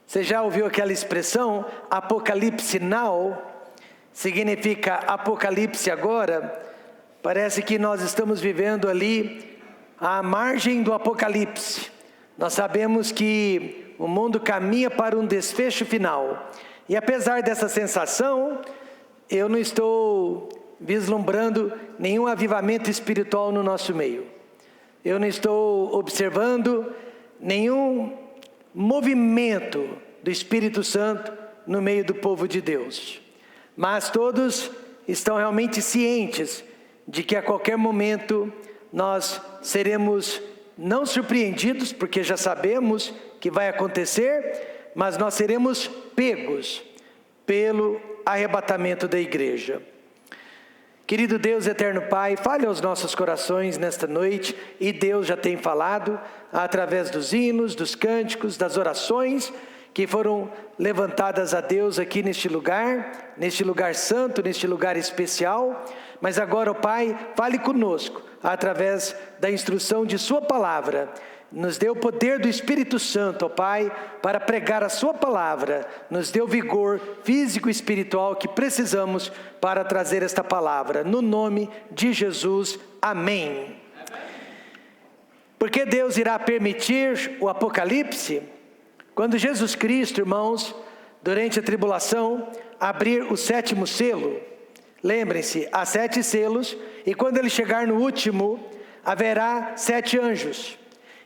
Você já ouviu aquela expressão, Apocalipse now? Significa Apocalipse agora. Parece que nós estamos vivendo ali à margem do Apocalipse. Nós sabemos que o mundo caminha para um desfecho final. E apesar dessa sensação, eu não estou vislumbrando nenhum avivamento espiritual no nosso meio. Eu não estou observando nenhum movimento do Espírito Santo no meio do povo de Deus. Mas todos estão realmente cientes de que a qualquer momento nós seremos não surpreendidos, porque já sabemos que vai acontecer, mas nós seremos pegos pelo arrebatamento da igreja. Querido Deus, eterno Pai, fale aos nossos corações nesta noite, e Deus já tem falado através dos hinos, dos cânticos, das orações que foram levantadas a Deus aqui neste lugar santo, neste lugar especial. Mas agora, ó Pai, fale conosco através da instrução de Sua palavra. Nos dê o poder do Espírito Santo, ó Pai, para pregar a Sua palavra. Nos dê o vigor físico e espiritual que precisamos para trazer esta palavra. No nome de Jesus, amém. Porque Deus irá permitir o Apocalipse? Quando Jesus Cristo, irmãos, durante a tribulação, abrir o 7º selo, lembrem-se, há 7 selos, e quando ele chegar no último, haverá 7 anjos.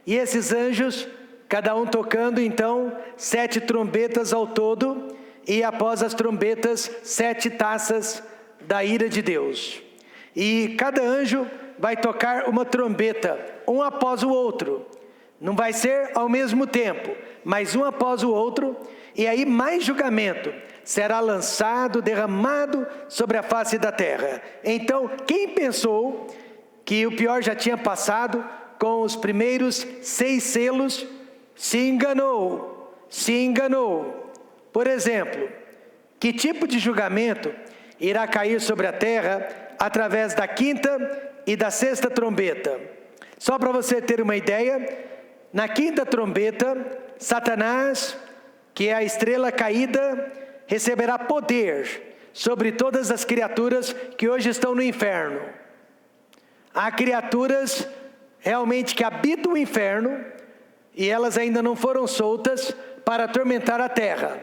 E esses anjos, cada um tocando então 7 trombetas ao todo, e após as trombetas, 7 taças da ira de Deus. E cada anjo vai tocar uma trombeta, um após o outro. Não vai ser ao mesmo tempo, mas um após o outro, e aí mais julgamento será lançado, derramado sobre a face da terra. Então, quem pensou que o pior já tinha passado com os primeiros 6 selos, se enganou. Por exemplo, que tipo de julgamento irá cair sobre a terra através da 5ª e da 6ª trombeta? Só para você ter uma ideia, na 5ª trombeta, Satanás, que é a estrela caída, receberá poder sobre todas as criaturas que hoje estão no inferno. Há criaturas realmente que habitam o inferno, e elas ainda não foram soltas para atormentar a terra.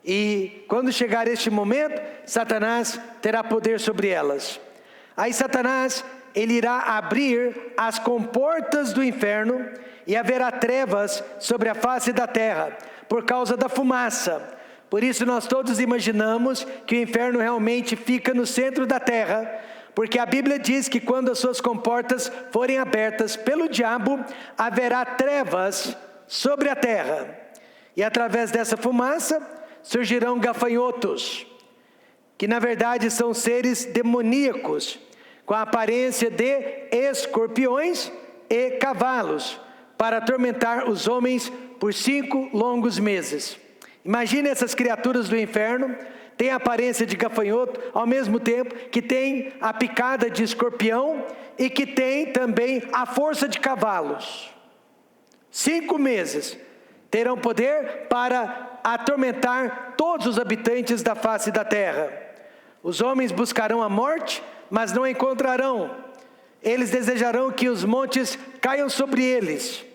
E quando chegar este momento, Satanás terá poder sobre elas. Aí Satanás, ele irá abrir as comportas do inferno, e haverá trevas sobre a face da terra, por causa da fumaça. Por isso nós todos imaginamos que o inferno realmente fica no centro da terra, porque a Bíblia diz que quando as suas comportas forem abertas pelo diabo, haverá trevas sobre a terra. E através dessa fumaça surgirão gafanhotos, que na verdade são seres demoníacos, com a aparência de escorpiões e cavalos, para atormentar os homens por 5 longos meses. Imagine essas criaturas do inferno, têm a aparência de gafanhoto, ao mesmo tempo que tem a picada de escorpião e que tem também a força de cavalos. 5 meses terão poder para atormentar todos os habitantes da face da terra. Os homens buscarão a morte, mas não a encontrarão. Eles desejarão que os montes caiam sobre eles.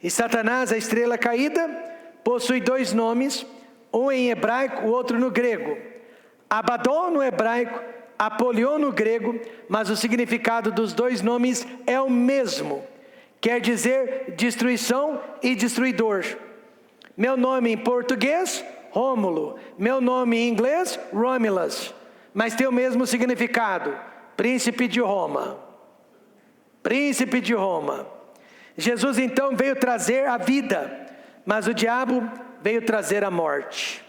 E Satanás, a estrela caída, possui 2 nomes, um em hebraico, o outro no grego. Abaddon no hebraico, Apolion no grego, mas o significado dos 2 nomes é o mesmo. Quer dizer destruição e destruidor. Meu nome em português, Rômulo. Meu nome em inglês, Romulus. Mas tem o mesmo significado, príncipe de Roma. Príncipe de Roma. Jesus então veio trazer a vida, mas o diabo veio trazer a morte.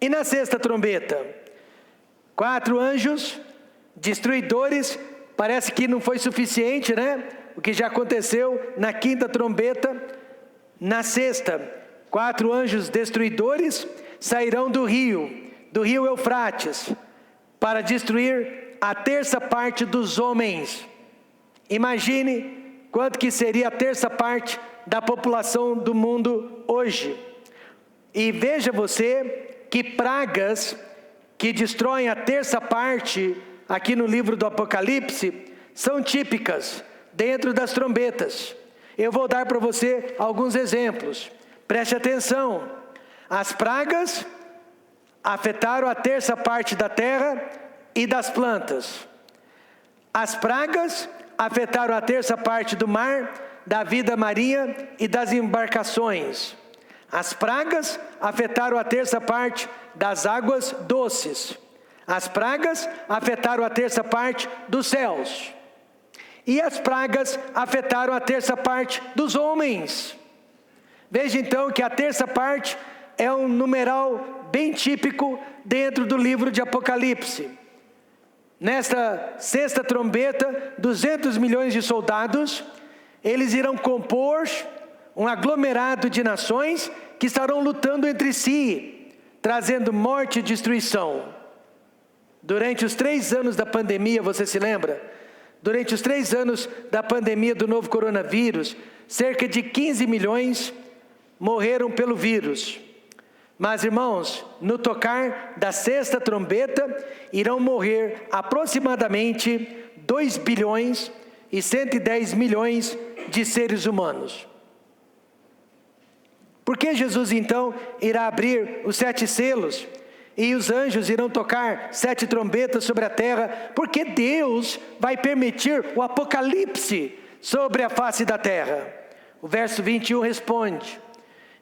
E na 6ª trombeta, 4 anjos, destruidores. Parece que não foi suficiente, né? O que já aconteceu na 5ª trombeta. Na 6ª, 4 anjos destruidores sairão do rio Eufrates, para destruir a 1/3 parte dos homens. Imagine quanto que seria a 1/3 parte da população do mundo hoje. E veja você que pragas que destroem a terça parte, aqui no livro do Apocalipse, são típicas dentro das trombetas. Eu vou dar para você alguns exemplos. Preste atenção. As pragas afetaram a terça parte da terra e das plantas. As pragas afetaram a terça parte do mar, da vida marinha e das embarcações. As pragas afetaram a terça parte das águas doces. As pragas afetaram a terça parte dos céus. E as pragas afetaram a terça parte dos homens. Veja então que a terça parte é um numeral bem típico dentro do livro de Apocalipse. Nesta sexta trombeta, 200 milhões de soldados, eles irão compor um aglomerado de nações que estarão lutando entre si, trazendo morte e destruição. Durante os 3 anos da pandemia, você se lembra? Durante os 3 anos da pandemia do novo coronavírus, cerca de 15 milhões morreram pelo vírus. Mas, irmãos, no tocar da sexta trombeta, irão morrer aproximadamente 2 bilhões e 110 milhões de seres humanos. Por que Jesus, então, irá abrir os 7 selos? E os anjos irão tocar 7 trombetas sobre a terra, porque Deus vai permitir o apocalipse sobre a face da terra. O verso 21 responde,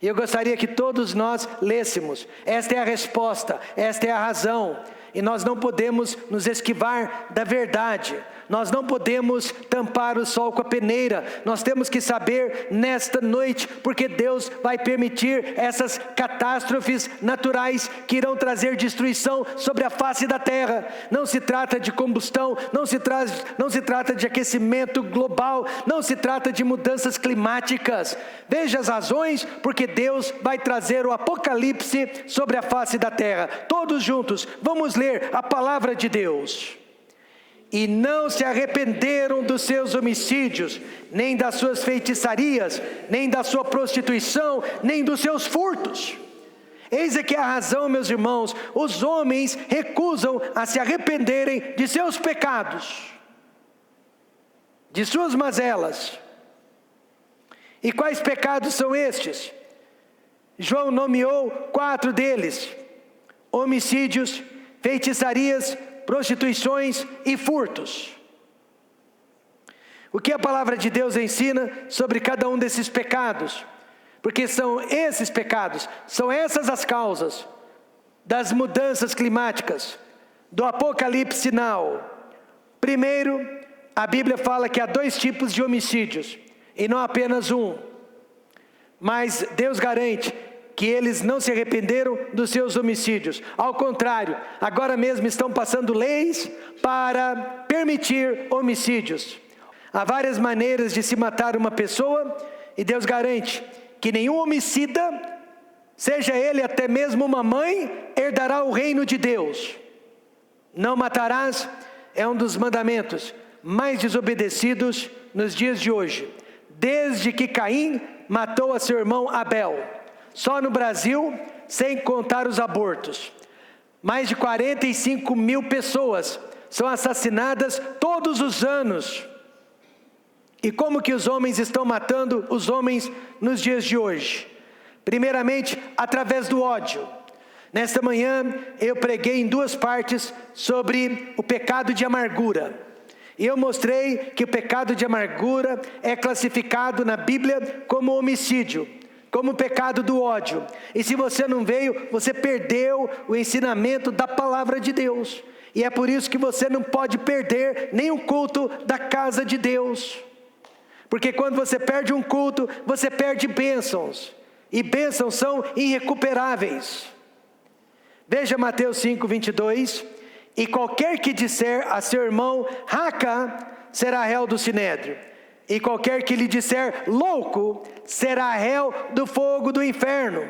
e eu gostaria que todos nós lêssemos. Esta é a resposta, esta é a razão, e nós não podemos nos esquivar da verdade. Nós não podemos tampar o sol com a peneira. Nós temos que saber nesta noite, porque Deus vai permitir essas catástrofes naturais que irão trazer destruição sobre a face da terra. Não se trata de combustão, não se trata de aquecimento global, não se trata de mudanças climáticas. Veja as razões porque Deus vai trazer o apocalipse sobre a face da terra. Todos juntos, vamos ler a palavra de Deus. E não se arrependeram dos seus homicídios, nem das suas feitiçarias, nem da sua prostituição, nem dos seus furtos. Eis aqui a razão, meus irmãos, os homens recusam a se arrependerem de seus pecados, de suas mazelas. E quais pecados são estes? João nomeou 4 deles: homicídios, feitiçarias, prostituições e furtos. O que a palavra de Deus ensina sobre cada um desses pecados? Porque são esses pecados, são essas as causas das mudanças climáticas, do apocalipse final. Primeiro, a Bíblia fala que há 2 tipos de homicídios, e não apenas um. Mas Deus garante que eles não se arrependeram dos seus homicídios. Ao contrário, agora mesmo estão passando leis para permitir homicídios. Há várias maneiras de se matar uma pessoa, e Deus garante que nenhum homicida, seja ele até mesmo uma mãe, herdará o reino de Deus. Não matarás é um dos mandamentos mais desobedecidos nos dias de hoje, desde que Caim matou a seu irmão Abel. Só no Brasil, sem contar os abortos, mais de 45 mil pessoas são assassinadas todos os anos. E como que os homens estão matando os homens nos dias de hoje? Primeiramente, através do ódio. Nesta manhã, eu preguei em 2 partes sobre o pecado de amargura. E eu mostrei que o pecado de amargura é classificado na Bíblia como homicídio, como o pecado do ódio. E se você não veio, você perdeu o ensinamento da palavra de Deus. E é por isso que você não pode perder nem o culto da casa de Deus. Porque quando você perde um culto, você perde bênçãos. E bênçãos são irrecuperáveis. Veja Mateus 5:22. E qualquer que disser a seu irmão, raca, será réu do sinédrio. E qualquer que lhe disser louco, será réu do fogo do inferno.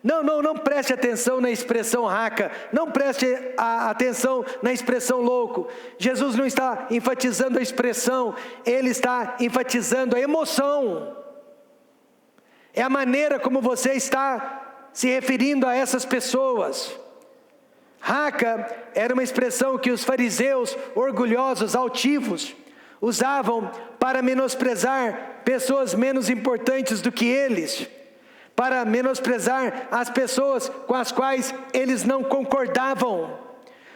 Não preste atenção na expressão raca, não preste atenção na expressão louco. Jesus não está enfatizando a expressão, ele está enfatizando a emoção. É a maneira como você está se referindo a essas pessoas. Raca era uma expressão que os fariseus, orgulhosos, altivos, usavam para menosprezar pessoas menos importantes do que eles, para menosprezar as pessoas com as quais eles não concordavam.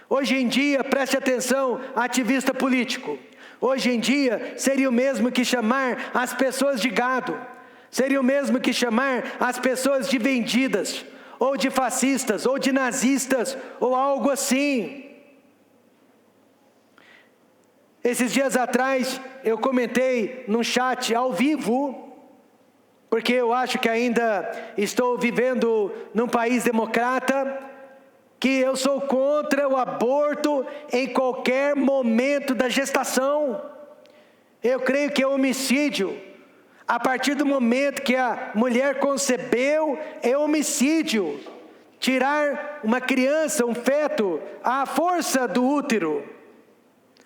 Hoje em dia, preste atenção, ativista político, hoje em dia seria o mesmo que chamar as pessoas de gado, seria o mesmo que chamar as pessoas de vendidas, ou de fascistas, ou de nazistas, ou algo assim. Esses dias atrás, eu comentei num chat ao vivo, porque eu acho que ainda estou vivendo num país democrata, que eu sou contra o aborto em qualquer momento da gestação. Eu creio que é homicídio. A partir do momento que a mulher concebeu, é homicídio. Tirar uma criança, um feto, à força do útero.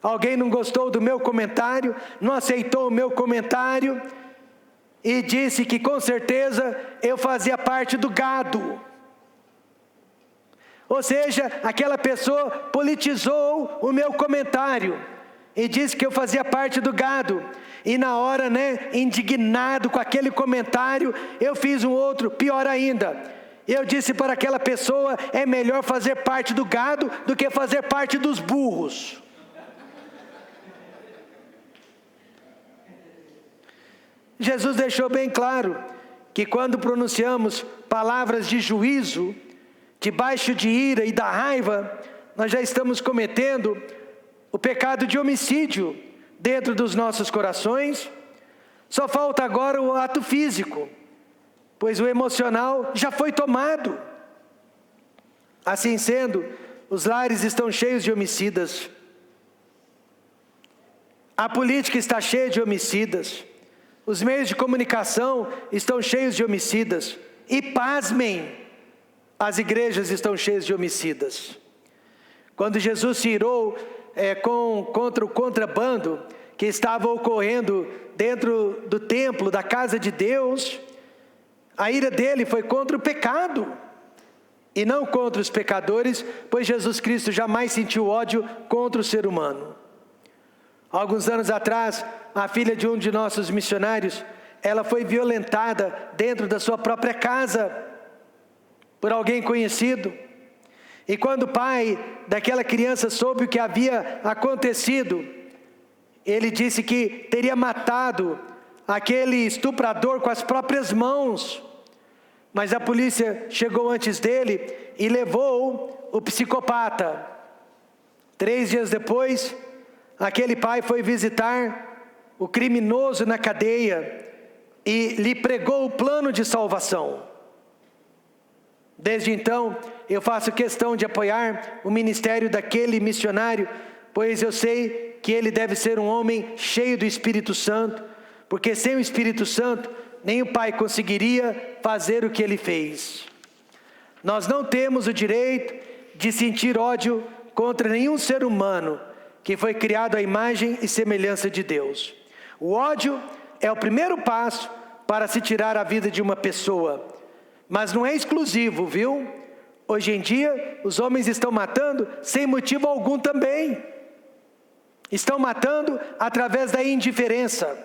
Alguém não gostou do meu comentário, não aceitou o meu comentário, e disse que com certeza eu fazia parte do gado. Ou seja, aquela pessoa politizou o meu comentário e disse que eu fazia parte do gado. E na hora, indignado com aquele comentário, eu fiz um outro, pior ainda. Eu disse para aquela pessoa, é melhor fazer parte do gado do que fazer parte dos burros. Jesus deixou bem claro que quando pronunciamos palavras de juízo, debaixo de ira e da raiva, nós já estamos cometendo o pecado de homicídio dentro dos nossos corações. Só falta agora o ato físico, pois o emocional já foi tomado. Assim sendo, os lares estão cheios de homicidas. A política está cheia de homicidas. Os meios de comunicação estão cheios de homicidas. E pasmem, as igrejas estão cheias de homicidas. Quando Jesus se irou contra o contrabando que estava ocorrendo dentro do templo, da casa de Deus, a ira dele foi contra o pecado, e não contra os pecadores, pois Jesus Cristo jamais sentiu ódio contra o ser humano. Alguns anos atrás, a filha de um de nossos missionários, ela foi violentada dentro da sua própria casa, por alguém conhecido. E quando o pai daquela criança soube o que havia acontecido, ele disse que teria matado aquele estuprador com as próprias mãos. Mas a polícia chegou antes dele e levou o psicopata. 3 dias depois, aquele pai foi visitar o criminoso na cadeia e lhe pregou o plano de salvação. Desde então, eu faço questão de apoiar o ministério daquele missionário, pois eu sei que ele deve ser um homem cheio do Espírito Santo, porque sem o Espírito Santo, nem o Pai conseguiria fazer o que ele fez. Nós não temos o direito de sentir ódio contra nenhum ser humano que foi criado à imagem e semelhança de Deus. O ódio é o primeiro passo para se tirar a vida de uma pessoa, mas não é exclusivo, viu? Hoje em dia, os homens estão matando sem motivo algum também. Estão matando através da indiferença.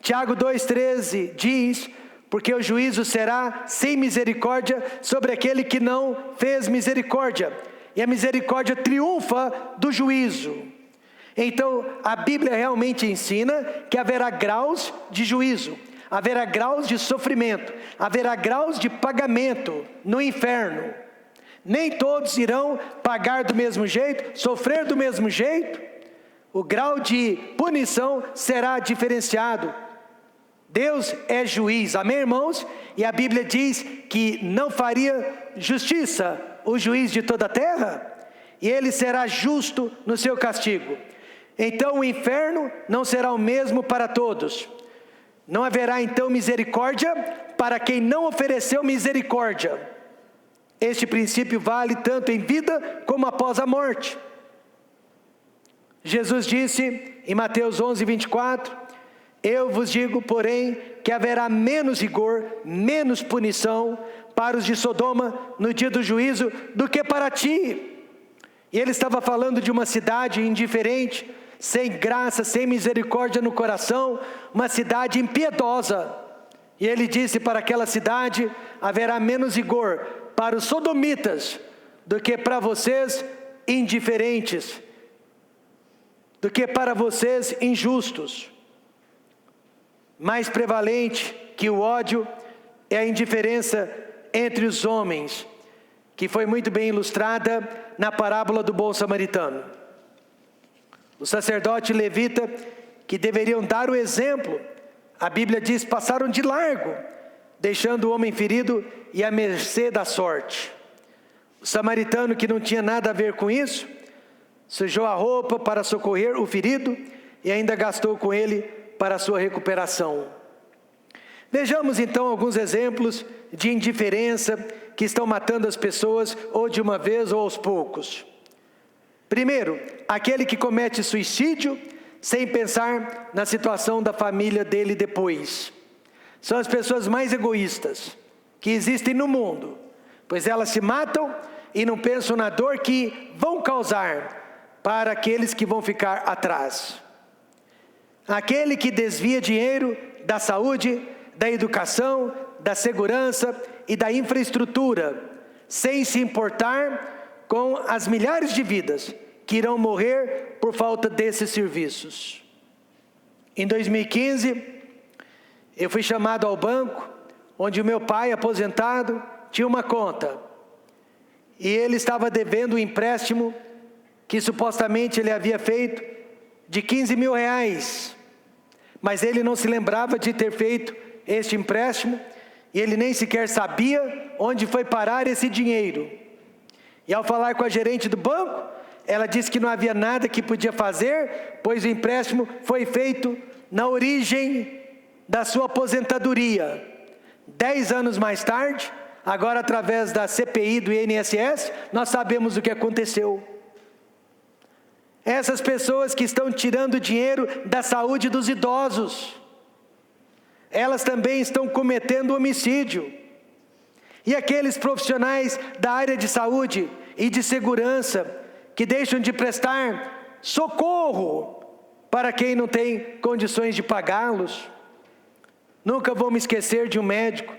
Tiago 2,13 diz: porque o juízo será sem misericórdia sobre aquele que não fez misericórdia, e a misericórdia triunfa do juízo. Então, a Bíblia realmente ensina que haverá graus de juízo, haverá graus de sofrimento, haverá graus de pagamento no inferno. Nem todos irão pagar do mesmo jeito, sofrer do mesmo jeito. O grau de punição será diferenciado. Deus é juiz, amém, irmãos? E a Bíblia diz que não faria justiça o juiz de toda a terra, e ele será justo no seu castigo. Então o inferno não será o mesmo para todos. Não haverá então misericórdia para quem não ofereceu misericórdia. Este princípio vale tanto em vida como após a morte. Jesus disse em Mateus 11:24, Eu vos digo, porém, que haverá menos rigor, menos punição para os de Sodoma no dia do juízo do que para ti. E ele estava falando de uma cidade indiferente, sem graça, sem misericórdia no coração, uma cidade impiedosa. E ele disse: para aquela cidade haverá menos rigor para os sodomitas do que para vocês indiferentes, do que para vocês injustos. Mais prevalente que o ódio é a indiferença entre os homens, que foi muito bem ilustrada na parábola do bom samaritano. O sacerdote e levita, que deveriam dar o exemplo, a Bíblia diz, passaram de largo, deixando o homem ferido e à mercê da sorte. O samaritano, que não tinha nada a ver com isso, sujou a roupa para socorrer o ferido e ainda gastou com ele para a sua recuperação. Vejamos então alguns exemplos de indiferença que estão matando as pessoas, ou de uma vez ou aos poucos. Primeiro, aquele que comete suicídio sem pensar na situação da família dele depois. São as pessoas mais egoístas que existem no mundo, pois elas se matam e não pensam na dor que vão causar para aqueles que vão ficar atrás. Aquele que desvia dinheiro da saúde, da educação, da segurança e da infraestrutura, sem se importar com as milhares de vidas que irão morrer por falta desses serviços. Em 2015, eu fui chamado ao banco, onde o meu pai, aposentado, tinha uma conta. E ele estava devendo um empréstimo que supostamente ele havia feito de 15 mil reais. Mas ele não se lembrava de ter feito este empréstimo, e ele nem sequer sabia onde foi parar esse dinheiro. E ao falar com a gerente do banco, ela disse que não havia nada que podia fazer, pois o empréstimo foi feito na origem da sua aposentadoria. 10 anos mais tarde, agora através da CPI do INSS, nós sabemos o que aconteceu. Essas pessoas que estão tirando dinheiro da saúde dos idosos, elas também estão cometendo homicídio. E aqueles profissionais da área de saúde e de segurança, que deixam de prestar socorro para quem não tem condições de pagá-los. Nunca vou me esquecer de um médico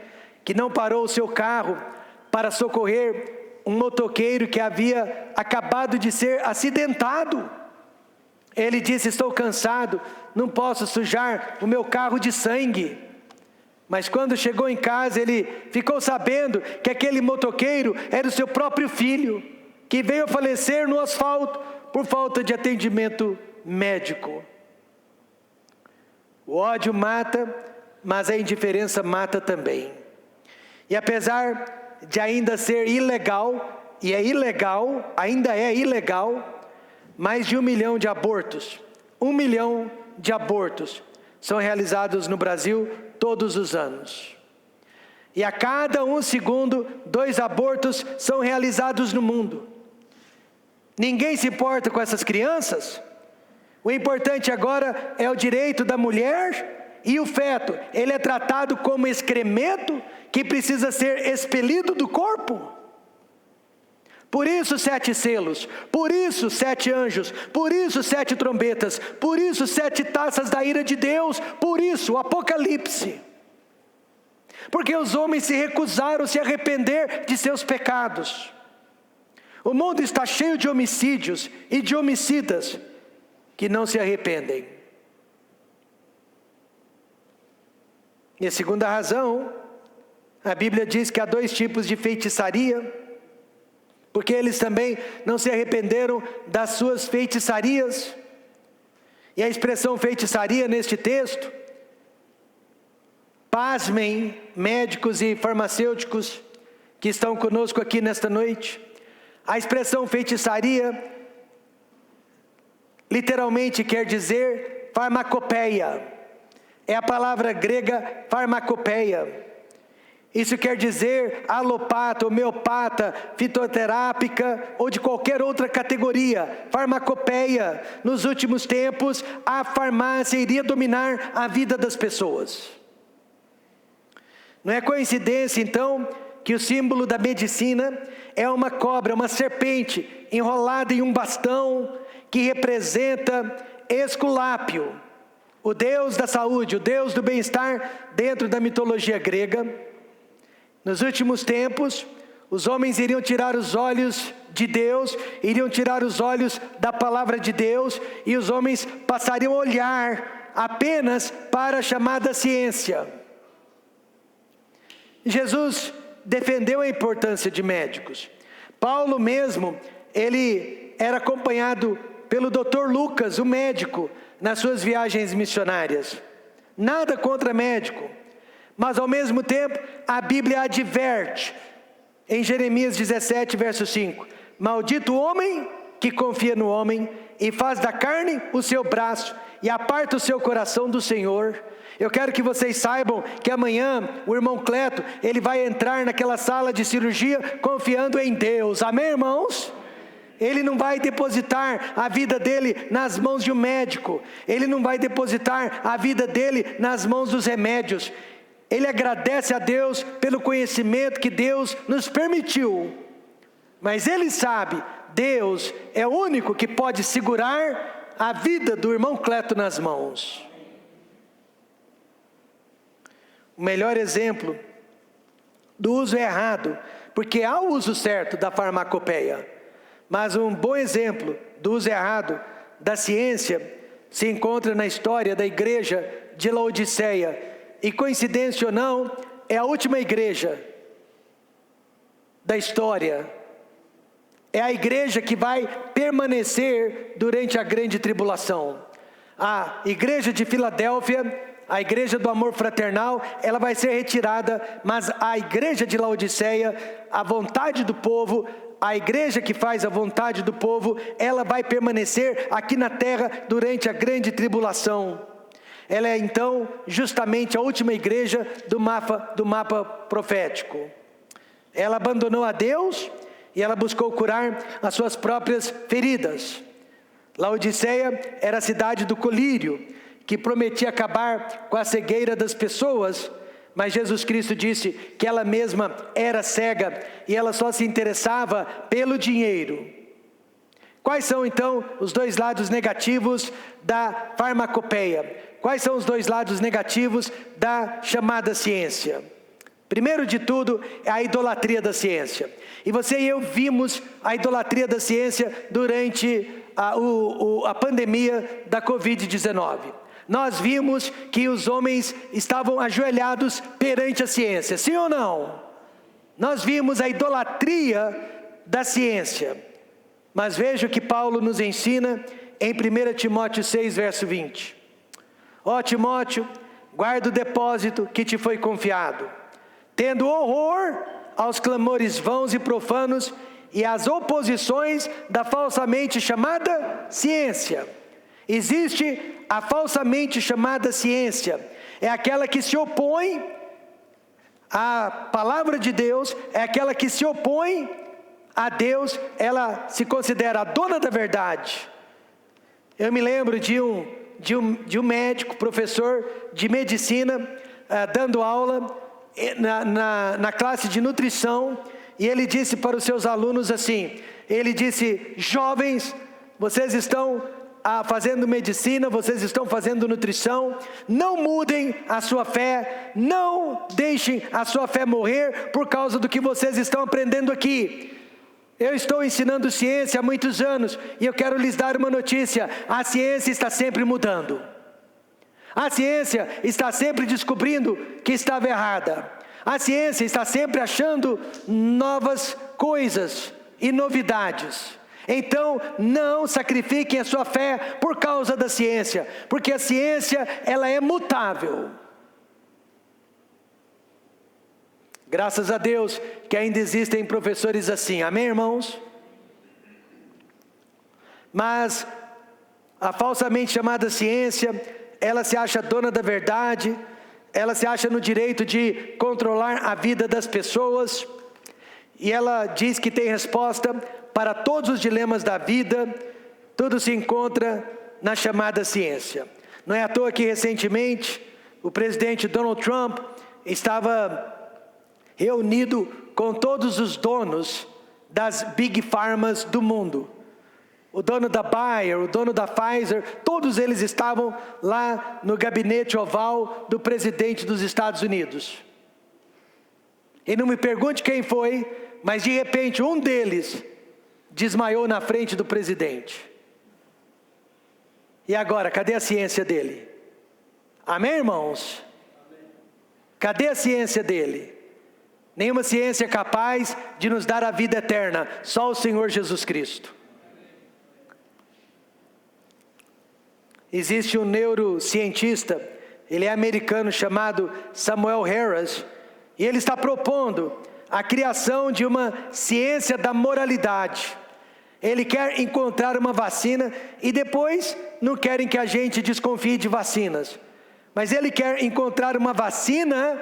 que não parou o seu carro para socorrer um motoqueiro que havia acabado de ser acidentado. Ele disse: estou cansado, não posso sujar o meu carro de sangue. Mas quando chegou em casa, ele ficou sabendo que aquele motoqueiro era o seu próprio filho, que veio a falecer no asfalto por falta de atendimento médico. O ódio mata, mas a indiferença mata também. E apesar de ainda ser ilegal, e é ilegal, ainda é ilegal, mais de 1 milhão de abortos, 1 milhão de abortos são realizados no Brasil todos os anos. E a cada 1 segundo, 2 abortos são realizados no mundo. Ninguém se importa com essas crianças. O importante agora é o direito da mulher e o feto. Ele é tratado como excremento que precisa ser expelido do corpo. Por isso 7 selos, por isso 7 anjos, por isso 7 trombetas, por isso 7 taças da ira de Deus, por isso o Apocalipse. Porque os homens se recusaram a se arrepender de seus pecados. O mundo está cheio de homicídios e de homicidas que não se arrependem. E a segunda razão, a Bíblia diz que há 2 tipos de feitiçaria, porque eles também não se arrependeram das suas feitiçarias. E a expressão feitiçaria neste texto, pasmem, médicos e farmacêuticos que estão conosco aqui nesta noite, a expressão feitiçaria literalmente quer dizer farmacopeia. É a palavra grega farmacopeia. Isso quer dizer alopata, homeopata, fitoterápica ou de qualquer outra categoria, farmacopeia. Nos últimos tempos, a farmácia iria dominar a vida das pessoas. Não é coincidência, então, que o símbolo da medicina é uma cobra, uma serpente enrolada em um bastão que representa Esculápio, o deus da saúde, o deus do bem-estar dentro da mitologia grega. Nos últimos tempos, os homens iriam tirar os olhos de Deus, iriam tirar os olhos da palavra de Deus, e os homens passariam a olhar apenas para a chamada ciência. Jesus defendeu a importância de médicos. Paulo mesmo, ele era acompanhado pelo Dr. Lucas, o médico, nas suas viagens missionárias. Nada contra médico, mas ao mesmo tempo a Bíblia adverte, em Jeremias 17, verso 5, maldito o homem que confia no homem e faz da carne o seu braço e aparta o seu coração do Senhor. Eu quero que vocês saibam que amanhã o irmão Cleto, ele vai entrar naquela sala de cirurgia confiando em Deus, amém, irmãos? Ele não vai depositar a vida dele nas mãos de um médico, ele não vai depositar a vida dele nas mãos dos remédios. Ele agradece a Deus pelo conhecimento que Deus nos permitiu, mas ele sabe, Deus é o único que pode segurar a vida do irmão Cleto nas mãos. O melhor exemplo do uso errado, porque há o uso certo da farmacopeia, mas um bom exemplo do uso errado da ciência se encontra na história da igreja de Laodiceia. E coincidência ou não, é a última igreja da história. É a igreja que vai permanecer durante a grande tribulação. A igreja de Filadélfia, a igreja do amor fraternal, ela vai ser retirada, mas a igreja de Laodiceia, a vontade do povo, a igreja que faz a vontade do povo, ela vai permanecer aqui na terra durante a grande tribulação. Ela é então justamente a última igreja do mapa profético. Ela abandonou a Deus e ela buscou curar as suas próprias feridas. Laodiceia era a cidade do colírio, que prometia acabar com a cegueira das pessoas, mas Jesus Cristo disse que ela mesma era cega e ela só se interessava pelo dinheiro. Quais são então os dois lados negativos da farmacopeia? Quais são os dois lados negativos da chamada ciência? Primeiro de tudo é a idolatria da ciência. E você e eu vimos a idolatria da ciência durante a pandemia da Covid-19. Nós vimos que os homens estavam ajoelhados perante a ciência, sim ou não? Nós vimos a idolatria da ciência. Mas veja o que Paulo nos ensina em 1 Timóteo 6, verso 20. Ó Timóteo, guarda o depósito que te foi confiado, tendo horror aos clamores vãos e profanos e às oposições da falsamente chamada ciência. Existe a falsamente chamada ciência, é aquela que se opõe à palavra de Deus, é aquela que se opõe a Deus, ela se considera a dona da verdade. Eu me lembro de um médico, professor de medicina, dando aula na classe de nutrição, e ele disse para os seus alunos assim, ele disse: jovens, vocês estão fazendo medicina, vocês estão fazendo nutrição, não mudem a sua fé, não deixem a sua fé morrer por causa do que vocês estão aprendendo aqui. Eu estou ensinando ciência há muitos anos e eu quero lhes dar uma notícia: a ciência está sempre mudando. A ciência está sempre descobrindo que estava errada. A ciência está sempre achando novas coisas e novidades. Então, não sacrifiquem a sua fé por causa da ciência, porque a ciência, ela é mutável. Graças a Deus que ainda existem professores assim, amém, irmãos? Mas a falsamente chamada ciência, ela se acha dona da verdade, ela se acha no direito de controlar a vida das pessoas, e ela diz que tem resposta para todos os dilemas da vida. Tudo se encontra na chamada ciência. Não é à toa que recentemente o presidente Donald Trump estava reunido com todos os donos das Big Pharmas do mundo. O dono da Bayer, o dono da Pfizer, todos eles estavam lá no gabinete oval do presidente dos Estados Unidos. E não me pergunte quem foi, mas de repente um deles desmaiou na frente do presidente. E agora, cadê a ciência dele? Amém, irmãos? Cadê a ciência dele? Nenhuma ciência é capaz de nos dar a vida eterna, só o Senhor Jesus Cristo. Existe um neurocientista, ele é americano, chamado Samuel Harris, e ele está propondo a criação de uma ciência da moralidade. Ele quer encontrar uma vacina, e depois não querem que a gente desconfie de vacinas, mas ele quer encontrar uma vacina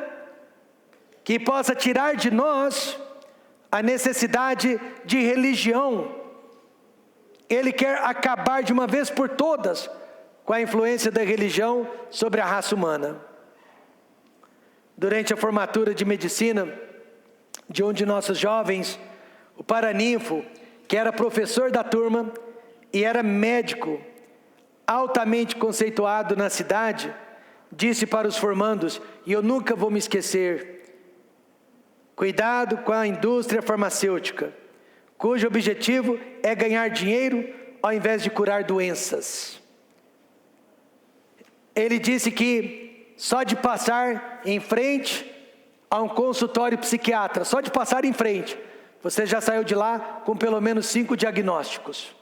que possa tirar de nós a necessidade de religião. Ele quer acabar de uma vez por todas com a influência da religião sobre a raça humana. Durante a formatura de medicina de um de nossos jovens, o Paraninfo, que era professor da turma e era médico altamente conceituado na cidade, disse para os formandos, e eu nunca vou me esquecer: cuidado com a indústria farmacêutica, cujo objetivo é ganhar dinheiro ao invés de curar doenças. Ele disse que só de passar em frente a um consultório psiquiatra, só de passar em frente, você já saiu de lá com pelo menos 5 diagnósticos.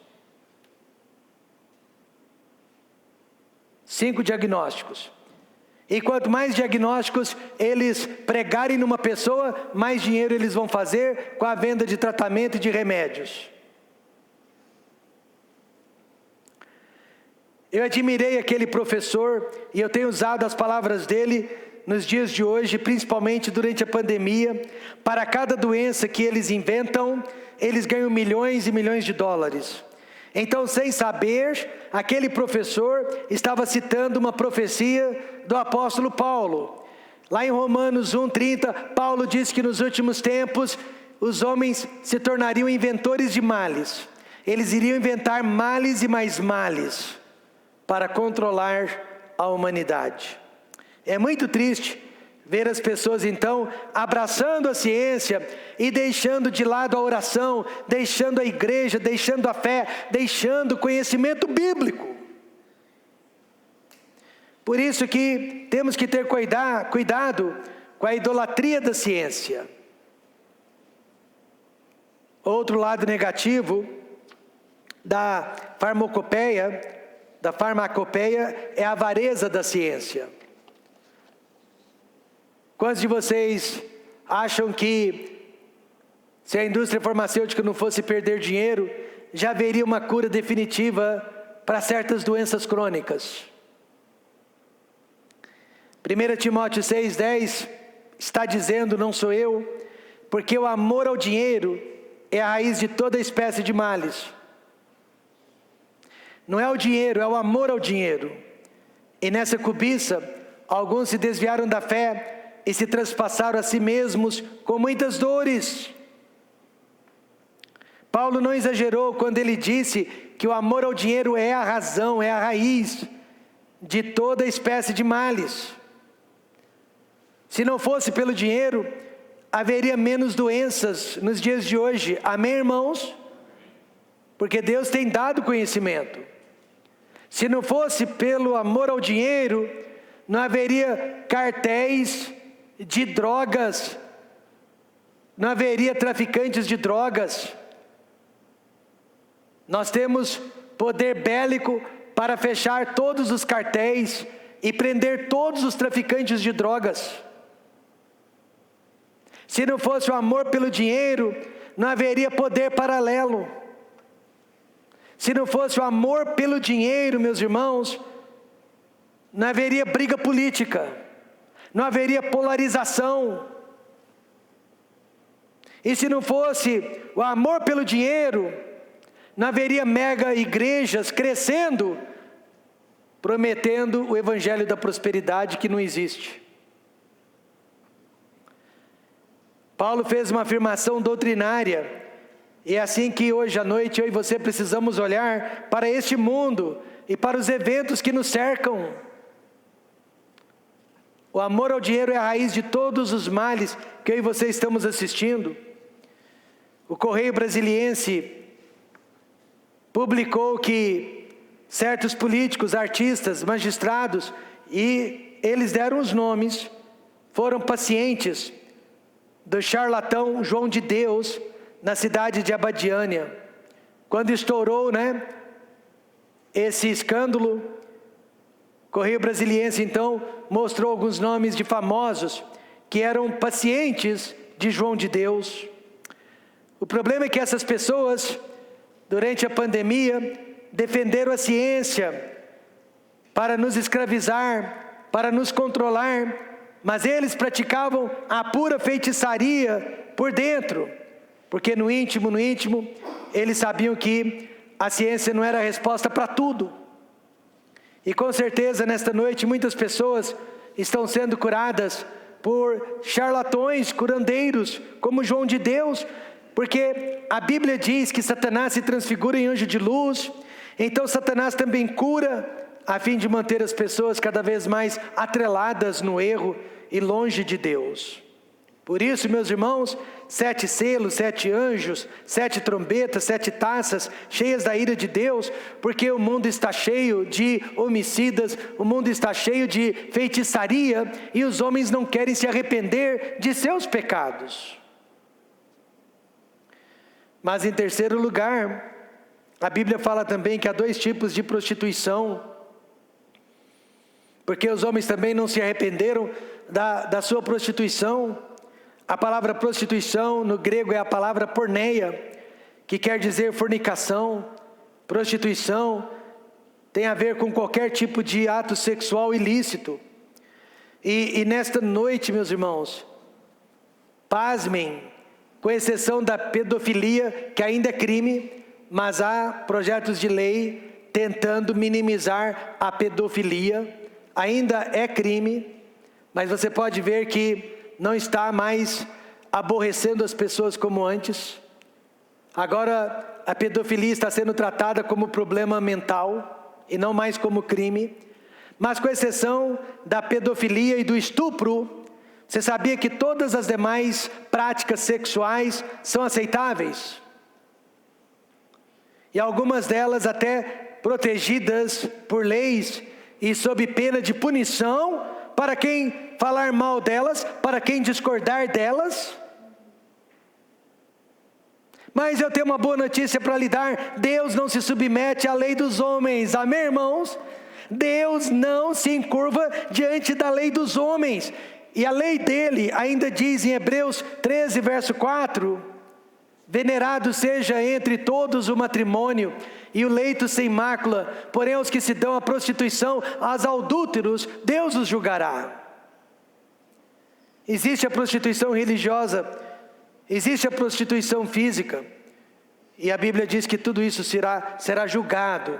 5 diagnósticos. E quanto mais diagnósticos eles pregarem numa pessoa, mais dinheiro eles vão fazer com a venda de tratamento e de remédios. Eu admirei aquele professor, e eu tenho usado as palavras dele nos dias de hoje, principalmente durante a pandemia. Para cada doença que eles inventam, eles ganham milhões e milhões de dólares. Então, sem saber, aquele professor estava citando uma profecia do apóstolo Paulo. Lá em Romanos 1:30, Paulo diz que nos últimos tempos os homens se tornariam inventores de males. Eles iriam inventar males e mais males para controlar a humanidade. É muito triste ver as pessoas então abraçando a ciência e deixando de lado a oração, deixando a igreja, deixando a fé, deixando o conhecimento bíblico. Por isso que temos que ter cuidado com a idolatria da ciência. Outro lado negativo da farmacopeia é a avareza da ciência. Quantos de vocês acham que se a indústria farmacêutica não fosse perder dinheiro, já haveria uma cura definitiva para certas doenças crônicas? 1 Timóteo 6,10 está dizendo, não sou eu, porque o amor ao dinheiro é a raiz de toda espécie de males. Não é o dinheiro, é o amor ao dinheiro. E nessa cobiça, alguns se desviaram da fé e se traspassaram a si mesmos com muitas dores. Paulo não exagerou quando ele disse que o amor ao dinheiro é a razão, é a raiz de toda espécie de males. Se não fosse pelo dinheiro, haveria menos doenças nos dias de hoje. Amém, irmãos? Porque Deus tem dado conhecimento. Se não fosse pelo amor ao dinheiro, não haveria cartéis de drogas, não haveria traficantes de drogas. Nós temos poder bélico para fechar todos os cartéis e prender todos os traficantes de drogas. Se não fosse o amor pelo dinheiro, não haveria poder paralelo. Se não fosse o amor pelo dinheiro, meus irmãos, não haveria briga política. não haveria polarização. E se não fosse o amor pelo dinheiro, não haveria mega igrejas crescendo, prometendo o evangelho da prosperidade que não existe. Paulo fez uma afirmação doutrinária, e é assim que hoje à noite eu e você precisamos olhar para este mundo e para os eventos que nos cercam. O amor ao dinheiro é a raiz de todos os males que eu e você estamos assistindo. O Correio Brasiliense publicou que certos políticos, artistas, magistrados, e eles deram os nomes, foram pacientes do charlatão João de Deus, na cidade de Abadiânia. Quando estourou, esse escândalo, Correio Brasiliense então mostrou alguns nomes de famosos que eram pacientes de João de Deus. O problema é que essas pessoas, durante a pandemia, defenderam a ciência para nos escravizar, para nos controlar, mas eles praticavam a pura feitiçaria por dentro, porque no íntimo, eles sabiam que a ciência não era a resposta para tudo. E com certeza nesta noite muitas pessoas estão sendo curadas por charlatões, curandeiros, como João de Deus, porque a Bíblia diz que Satanás se transfigura em anjo de luz, então Satanás também cura, a fim de manter as pessoas cada vez mais atreladas no erro e longe de Deus. Por isso, meus irmãos, 7 selos, 7 anjos, 7 trombetas, 7 taças, cheias da ira de Deus, porque o mundo está cheio de homicidas, o mundo está cheio de feitiçaria, e os homens não querem se arrepender de seus pecados. Mas em terceiro lugar, a Bíblia fala também que há 2 tipos de prostituição, porque os homens também não se arrependeram da sua prostituição. A palavra prostituição no grego é a palavra porneia, que quer dizer fornicação. Prostituição tem a ver com qualquer tipo de ato sexual ilícito. E nesta noite, meus irmãos, pasmem, com exceção da pedofilia, que ainda é crime, mas há projetos de lei tentando minimizar a pedofilia. Ainda é crime, mas você pode ver que não está mais aborrecendo as pessoas como antes. Agora a pedofilia está sendo tratada como problema mental e não mais como crime. Mas com exceção da pedofilia e do estupro, você sabia que todas as demais práticas sexuais são aceitáveis? E algumas delas até protegidas por leis e sob pena de punição para quem falar mal delas, para quem discordar delas. Mas eu tenho uma boa notícia para lhe dar: Deus não se submete à lei dos homens, amém, irmãos? Deus não se encurva diante da lei dos homens, e a lei dele ainda diz em Hebreus 13, verso 4, venerado seja entre todos o matrimônio e o leito sem mácula, porém aos que se dão à prostituição, aos adúlteros, Deus os julgará. Existe a prostituição religiosa, existe a prostituição física, e a Bíblia diz que tudo isso será julgado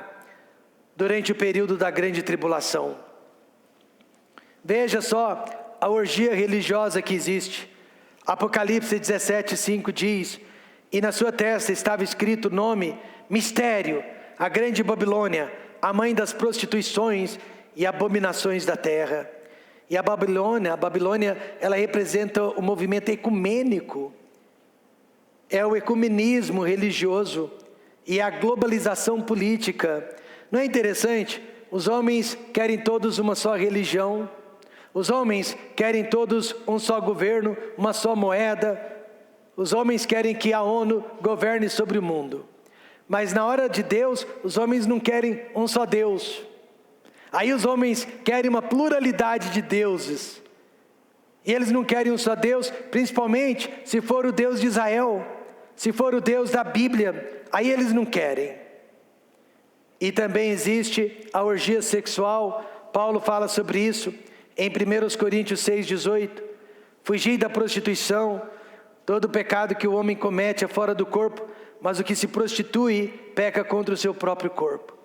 durante o período da grande tribulação. Veja só a orgia religiosa que existe. Apocalipse 17, 5 diz: e na sua testa estava escrito o nome, mistério, a grande Babilônia, a mãe das prostituições e abominações da terra. E a Babilônia, ela representa o movimento ecumênico, é o ecumenismo religioso e a globalização política. Não é interessante? Os homens querem todos uma só religião, os homens querem todos um só governo, uma só moeda. Os homens querem que a ONU governe sobre o mundo. Mas na hora de Deus, os homens não querem um só Deus. Aí os homens querem uma pluralidade de deuses. E eles não querem um só Deus, principalmente se for o Deus de Israel, se for o Deus da Bíblia, aí eles não querem. E também existe a orgia sexual, Paulo fala sobre isso. Em 1 Coríntios 6,18, fugir da prostituição. Todo pecado que o homem comete é fora do corpo, mas o que se prostitui peca contra o seu próprio corpo.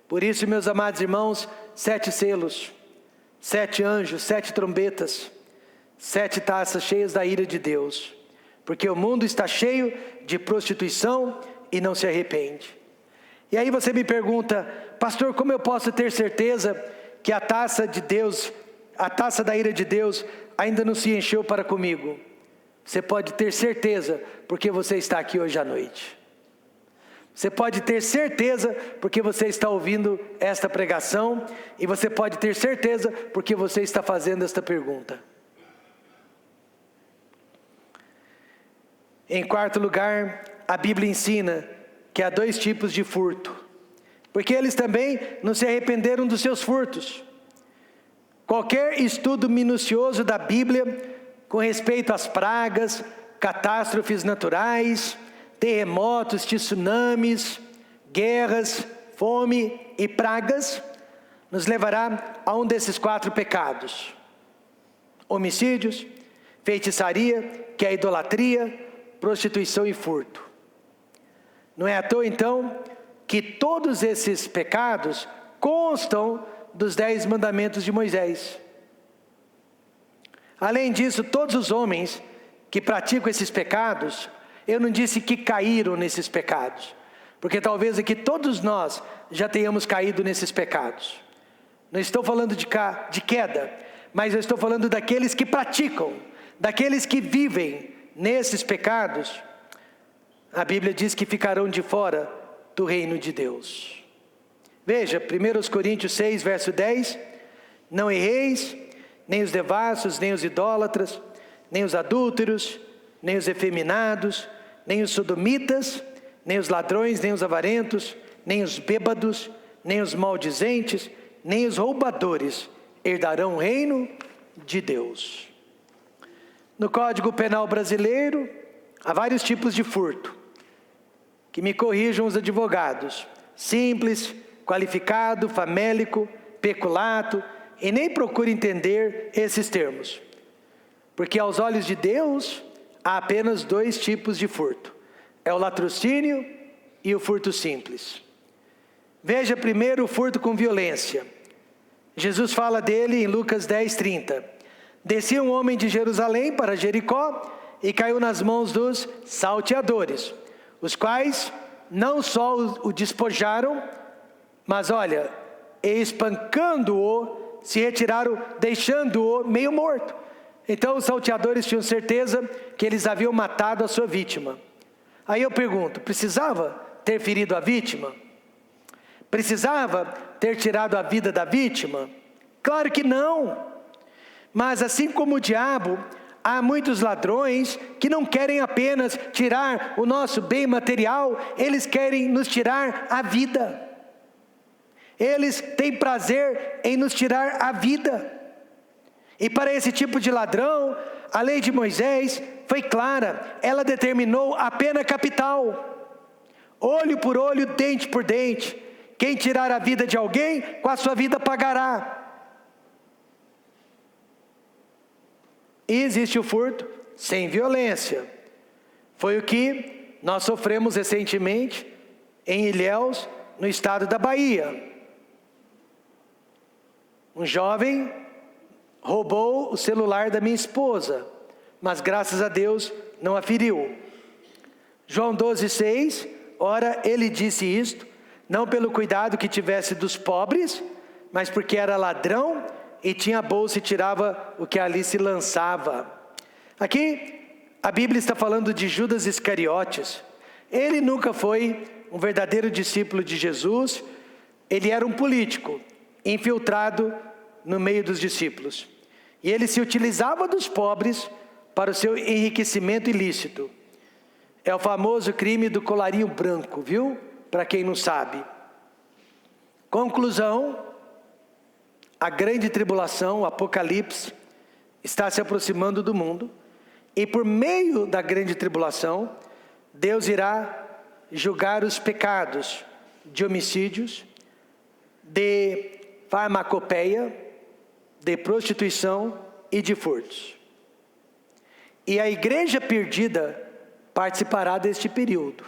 Por isso, meus amados irmãos, 7 selos, 7 anjos, 7 trombetas, 7 taças cheias da ira de Deus, porque o mundo está cheio de prostituição e não se arrepende. E aí você me pergunta, pastor, como eu posso ter certeza que a taça de Deus, a taça da ira de Deus ainda não se encheu para comigo? Você pode ter certeza porque você está aqui hoje à noite. Você pode ter certeza porque você está ouvindo esta pregação, e você pode ter certeza porque você está fazendo esta pergunta. Em quarto lugar, a Bíblia ensina que há 2 tipos de furto, porque eles também não se arrependeram dos seus furtos. Qualquer estudo minucioso da Bíblia com respeito às pragas, catástrofes naturais, terremotos, tsunamis, guerras, fome e pragas, nos levará a um desses 4 pecados: homicídios, feitiçaria, que é a idolatria, prostituição e furto. Não é à toa, então, que todos esses pecados constam dos 10 mandamentos de Moisés. Além disso, todos os homens que praticam esses pecados, eu não disse que caíram nesses pecados, porque talvez aqui todos nós já tenhamos caído nesses pecados. Não estou falando de queda, mas eu estou falando daqueles que praticam, daqueles que vivem nesses pecados. A Bíblia diz que ficarão de fora do reino de Deus. Veja, 1 Coríntios 6, verso 10, não erreis, nem os devassos, nem os idólatras, nem os adúlteros, nem os efeminados, nem os sodomitas, nem os ladrões, nem os avarentos, nem os bêbados, nem os maldizentes, nem os roubadores herdarão o reino de Deus. No Código Penal brasileiro, há vários tipos de furto, que me corrijam os advogados: simples, qualificado, famélico, peculato, e nem procure entender esses termos, porque aos olhos de Deus há apenas 2 tipos de furto: é o latrocínio e o furto simples. Veja primeiro o furto com violência. Jesus fala dele em Lucas 10:30. Descia um homem de Jerusalém para Jericó e caiu nas mãos dos salteadores, os quais não só o despojaram, mas olha, espancando-o, se retiraram, deixando-o meio morto. Então os salteadores tinham certeza que eles haviam matado a sua vítima. Aí eu pergunto, precisava ter ferido a vítima? Precisava ter tirado a vida da vítima? Claro que não. Mas assim como o diabo, há muitos ladrões que não querem apenas tirar o nosso bem material, eles querem nos tirar a vida. Eles têm prazer em nos tirar a vida. E para esse tipo de ladrão, a lei de Moisés foi clara. Ela determinou a pena capital: olho por olho, dente por dente. Quem tirar a vida de alguém, com a sua vida pagará. E existe o furto sem violência. Foi o que nós sofremos recentemente em Ilhéus, no estado da Bahia. Um jovem roubou o celular da minha esposa, mas graças a Deus não a feriu. João 12:6, ora ele disse isto, não pelo cuidado que tivesse dos pobres, mas porque era ladrão e tinha a bolsa e tirava o que ali se lançava. Aqui a Bíblia está falando de Judas Iscariotes. Ele nunca foi um verdadeiro discípulo de Jesus. Ele era um político infiltrado no meio dos discípulos, e ele se utilizava dos pobres para o seu enriquecimento ilícito. É o famoso crime do colarinho branco, viu? Para quem não sabe. Conclusão: a grande tribulação, o Apocalipse, está se aproximando do mundo, e por meio da grande tribulação, Deus irá julgar os pecados de homicídios, de farmacopeia, de prostituição e de furtos. E a igreja perdida participará deste período.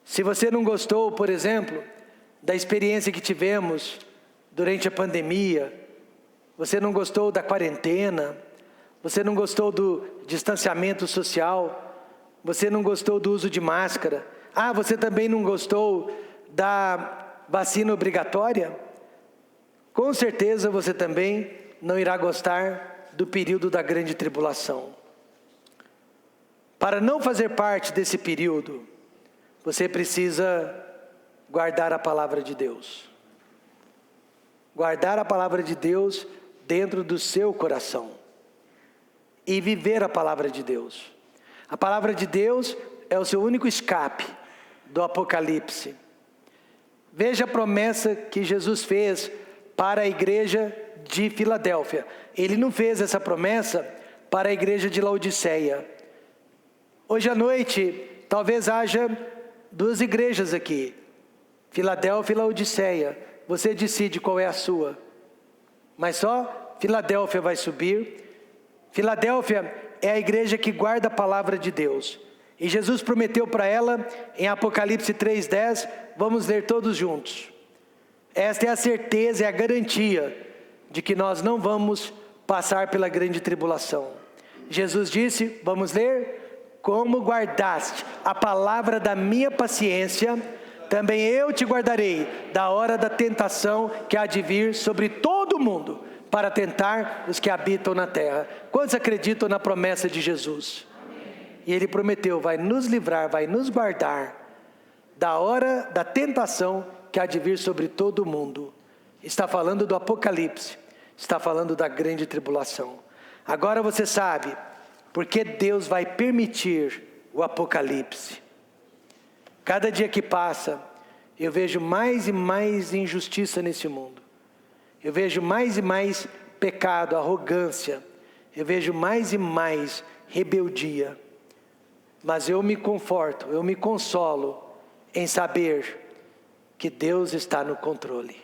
Se você não gostou, por exemplo, da experiência que tivemos durante a pandemia, você não gostou da quarentena, você não gostou do distanciamento social, você não gostou do uso de máscara, você também não gostou da vacina obrigatória, com certeza você também não irá gostar do período da grande tribulação. Para não fazer parte desse período, você precisa guardar a palavra de Deus. Guardar a palavra de Deus dentro do seu coração. E viver a palavra de Deus. A palavra de Deus é o seu único escape do Apocalipse. Veja a promessa que Jesus fez para a igreja de Filadélfia. Ele não fez essa promessa para a igreja de Laodiceia. Hoje à noite, talvez haja 2 igrejas aqui, Filadélfia e Laodiceia. Você decide qual é a sua. Mas só Filadélfia vai subir. Filadélfia é a igreja que guarda a palavra de Deus. E Jesus prometeu para ela, em Apocalipse 3:10, vamos ler todos juntos. Esta é a certeza, é a garantia de que nós não vamos passar pela grande tribulação. Jesus disse, vamos ler, como guardaste a palavra da minha paciência, também eu te guardarei da hora da tentação que há de vir sobre todo o mundo, para tentar os que habitam na terra. Quantos acreditam na promessa de Jesus? E Ele prometeu, vai nos livrar, vai nos guardar da hora da tentação que há de vir sobre todo o mundo. Está falando do Apocalipse, está falando da grande tribulação. Agora você sabe porque Deus vai permitir o Apocalipse. Cada dia que passa, eu vejo mais e mais injustiça nesse mundo. Eu vejo mais e mais pecado, arrogância. Eu vejo mais e mais rebeldia. Mas eu me conforto, eu me consolo em saber que Deus está no controle.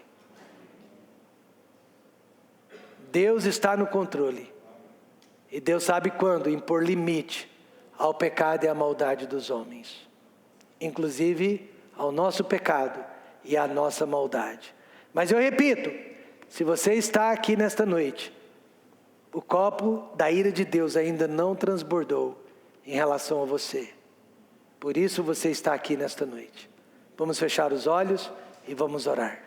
Deus está no controle. E Deus sabe quando impor limite ao pecado e à maldade dos homens. Inclusive ao nosso pecado e à nossa maldade. Mas eu repito, se você está aqui nesta noite, o copo da ira de Deus ainda não transbordou em relação a você. Por isso você está aqui nesta noite. Vamos fechar os olhos e vamos orar.